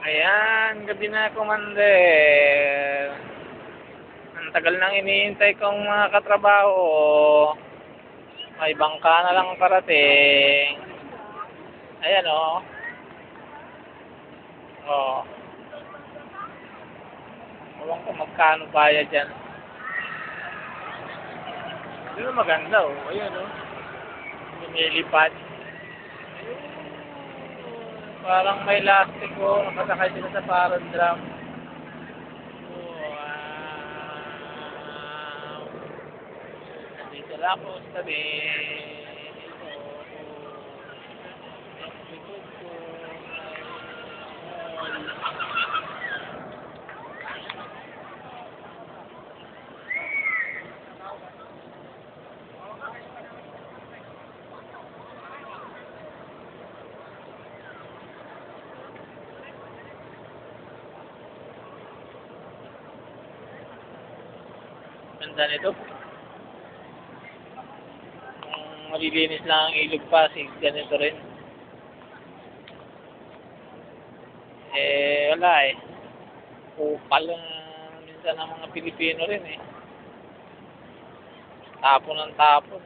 Ayan, gabi na, Commander. Ang tagal nang iniintay kong mga katrabaho. May bangka na lang parating. Ayan, oh. Oh. Ewan ko magkano bayad dyan. Hindi na maganda, oh. Ayan, oh. Lumilipad. Parang may lastik, oh. Nakasakay sila sa parang drum. Wow. Nandito lang ako sa tabi. Ganda nito. Kung malilinis lang ang ilog Pasig, ganito rin. Wala eh. Kupal minsan ng mga Pilipino rin eh. Tapon ng tapon.